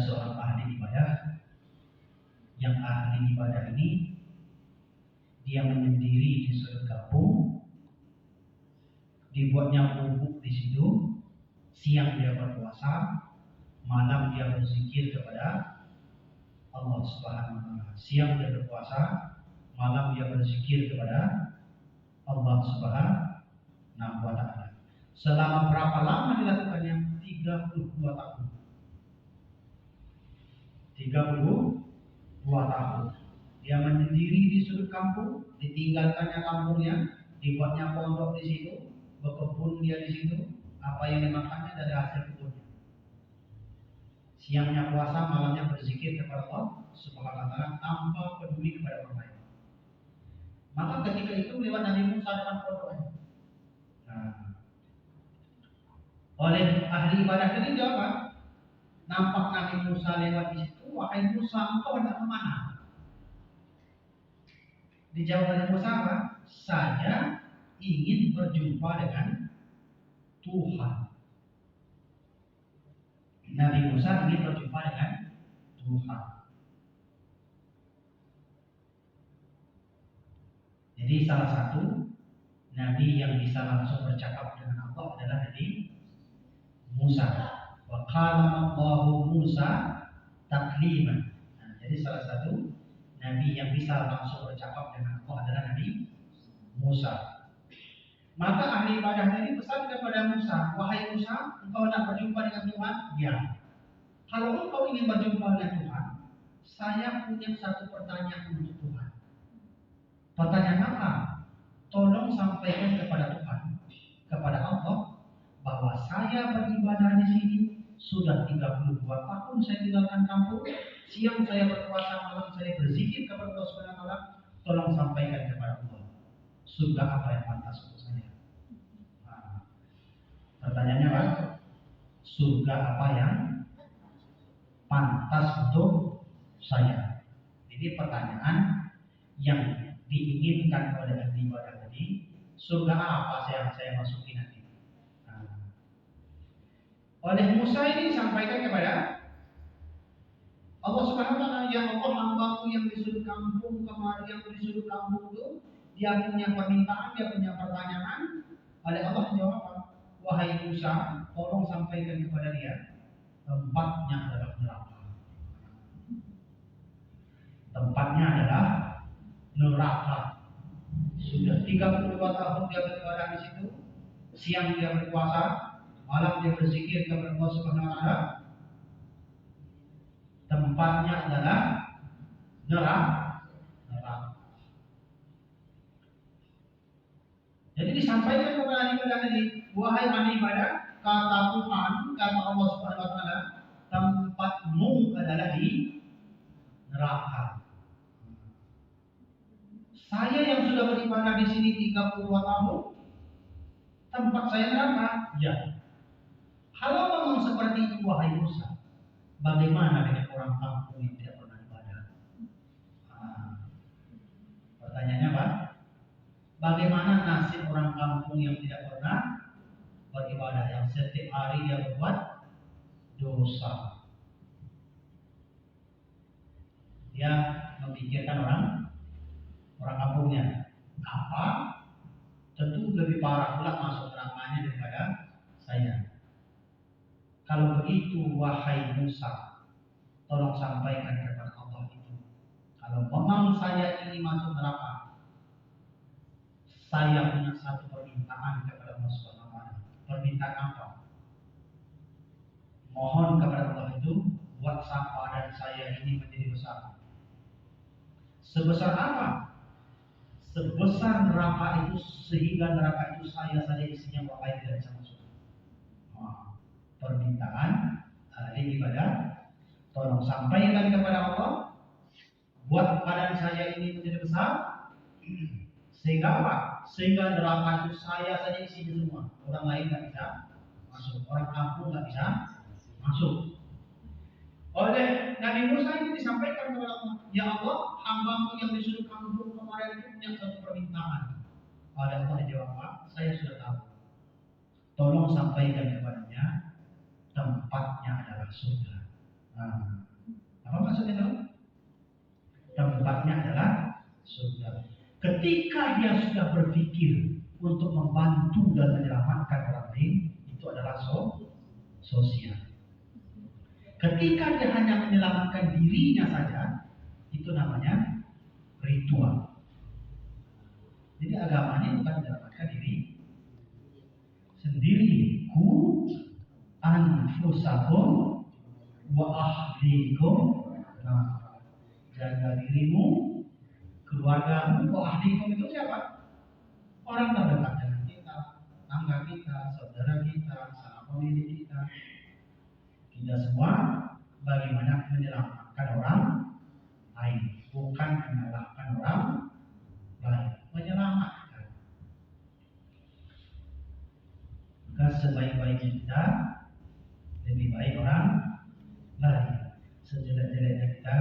seorang ahli ibadah, yang ahli ibadah ini dia menyendiri di sudut kampung, dibuatnya bubuk di situ. Siang dia berpuasa, malam dia berzikir kepada Allah Subhanahu wa taala. Siang dia berpuasa, malam dia berzikir kepada Allah Subhanahu wa taala. Selama berapa lama dilakukannya? 32 tahun. 32 tahun. Dia menyendiri di sudut kampung, ditinggalkannya kampungnya, dibuatnya pondok di situ, berkebun dia di situ. Apa yang dimakannya dari hasil kebunnya. Siangnya puasa, malamnya berzikir kepada Allah Subhanahu wa taala tanpa peduli kepada orang lain. Maka ketika itu lewat Nabi Musa depan pondoknya. Oleh ahli ibadah ini jawab, nampak Nabi Musa lewat di situ, wahai Musa, engkau hendak kemana? Dijawab oleh Musa apa? Saya ingin berjumpa dengan Tuhan. Nabi Musa ingin berjumpa dengan Tuhan. Jadi salah satu Nabi yang bisa langsung bercakap dengan Allah adalah Nabi Musa. Wa qala Allahu Musa takliman. Nah, jadi salah satu Nabi yang bisa langsung bercakap dengan Allah adalah Nabi Musa. Maka ahli ibadah ini pesan kepada Musa, wahai Musa, engkau nak berjumpa dengan Tuhan? Ya. Kalau engkau ingin berjumpa dengan Tuhan, saya punya satu pertanyaan untuk Tuhan. Pertanyaan apa? Tolong sampaikan kepada Tuhan, kepada Allah, bahwa saya beribadah di sini sudah 32 tahun saya tinggalkan kampung, siang saya berpuasa, malam saya berzikir kepada Allah Subhanahu wa taala. Tolong sampaikan kepada Allah, surga apa yang pantas untuk saya? Nah, pertanyaannya Pak, surga apa yang pantas untuk saya? Ini pertanyaan yang diinginkan oleh ahli ibadah tadi. Surga apa yang saya masuki nanti? Nah, oleh Musa ini disampaikan kepada Allah Subhanahu wa taala, ya Allah, hambaku yang di sudut kampung kemarin, yang di sudut kampung itu dia punya permintaan, dia punya pertanyaan. Oleh Allah jawab, wahai Musa, tolong sampaikan kepada dia, tempatnya adalah neraka. Tempatnya adalah neraka. Sudah 32 tahun dia beribadah di situ. Siang dia berpuasa, malam dia berzikir kepada Allah Subhanahu wa taala. Tempatnya adalah neraka. Jadi disampaikan kepada ahli ibadah tadi, wahai ahli ibadah, kata Tuhan, kata Allah Subhanahu wa taala, tempatmu adalah di neraka. Saya yang sudah beribadah di sini 32 tahun, tempat saya neraka. Ya. Kalau memang seperti itu wahai Musa, bagaimana dengan orang kampung yang tidak pernah ibadah? Pertanyaannya Pak, bagaimana nasib orang kampung yang tidak pernah beribadah, yang setiap hari dia berbuat dosa? Dia memikirkan orang kampungnya. Apa? Tentu lebih parah pula masuk nerakanya daripada saya. Kalau begitu wahai Musa, tolong sampaikan kepada Allah itu, kalau memang saya ini masuk neraka, saya punya satu permintaan kepada Allah Subhanahu wa taala. Permintaan apa? Mohon kepada Allah itu buat badan saya ini menjadi besar. Sebesar apa? Sebesar neraka itu, sehingga neraka itu saya saja isinya, orang lain tidak bisa masuk. Permintaan ahli ibadah, tolong sampaikan kepada Allah, buat badan saya ini menjadi besar, sehingga apa? Sehingga neraka itu saya saja isinya semua, orang lain tidak bisa masuk, orang kampung tidak bisa masuk. Oleh Nabi Musa ini disampaikan kepada Allah, ya Allah, hambamu yang di sudut kampung kemarin itu punya satu permintaan. Oleh Allah jawab, saya sudah tahu. Tolong sampaikan kepadanya, tempatnya adalah surga. Nah, apa maksudnya itu? Tempatnya adalah surga. Ketika dia sudah berpikir untuk membantu dan menyelamatkan orang lain, itu adalah sosial. Ketika dia hanya menyelamatkan dirinya saja, itu namanya ritual. Jadi agamanya bukan menyelamatkan diri sendiri. Ku anfusakum wa ahlikum. Nah, jaga dirimu, keluargamu. Wa ahlikum itu siapa? Orang terdekat dengan kita, tangga kita, saudara kita, sanak pemilik kita. Kita semua bagaimana menyelamatkan orang lain, bukan menyalahkan orang lain, menyelamatkan. Maka sebaik-baiknya kita lebih baik orang lain. Sejelek-jeleknya kita,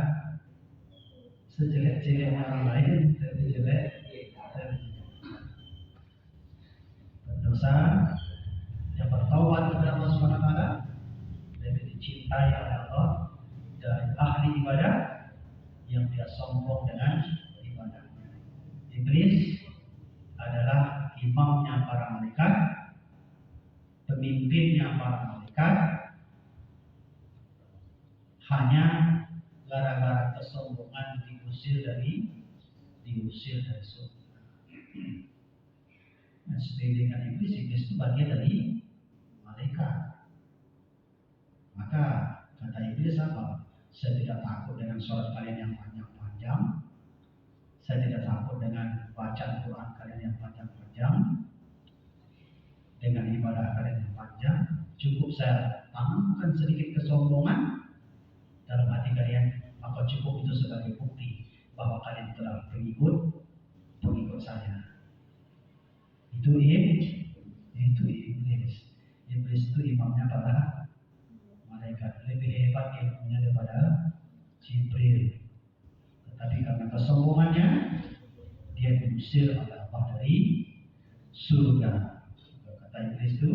sejelek-jeleknya orang lain lebih jelek. Berdosa yang bertaubat kepada Allah Subhanahu wa taala lebih dicintai oleh Allah dari ahli ibadah yang dia sombong dengan ibadahnya. Iblis adalah imamnya para malaikat, pemimpinnya para malaikat. Hanya gara-gara kesombongan diusir dari surga. Nah, seperti dengan iblis itu bagian dari malaikat. Maka kata iblis apa? Saya tidak takut dengan sholat kalian yang panjang-panjang. Saya tidak takut dengan bacaan Quran kalian yang panjang-panjang. Dengan ibadah kalian yang panjang. Cukup saya tanamkan sedikit kesombongan dalam hati kalian. Maka cukup itu sebagai bukti bahwa kalian telah pengikut saya. Itu iblis. Iblis itu imamnya para malaikat, lebih hebat ilmunya daripada Jibril. Tetapi karena kesombongannya, dia diusir oleh Allah dari surga. Kata iblis itu,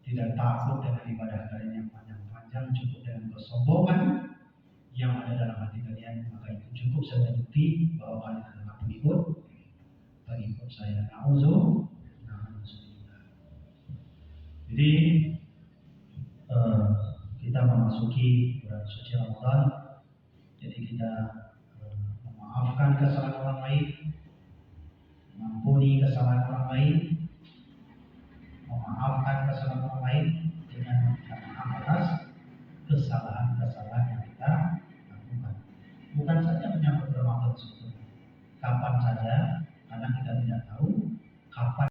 tidak takut dengan ibadah kalian yang panjang-panjang, cukup dengan kesombongan yang ada dalam hati kalian, maka itu cukup sebagai bukti bahwa kalian adalah pengikut saya. Jadi kita memasuki bulan suci Ramadan, jadi kita memaafkan kesalahan orang lain, mengampuni kesalahan orang lain, memaafkan kesalahan orang lain dengan minta maaf atas kesalahan-kesalahan yang kita lakukan. Bukan saja menyambut Ramadan sebetulnya, kapan saja, karena kita tidak tahu kapan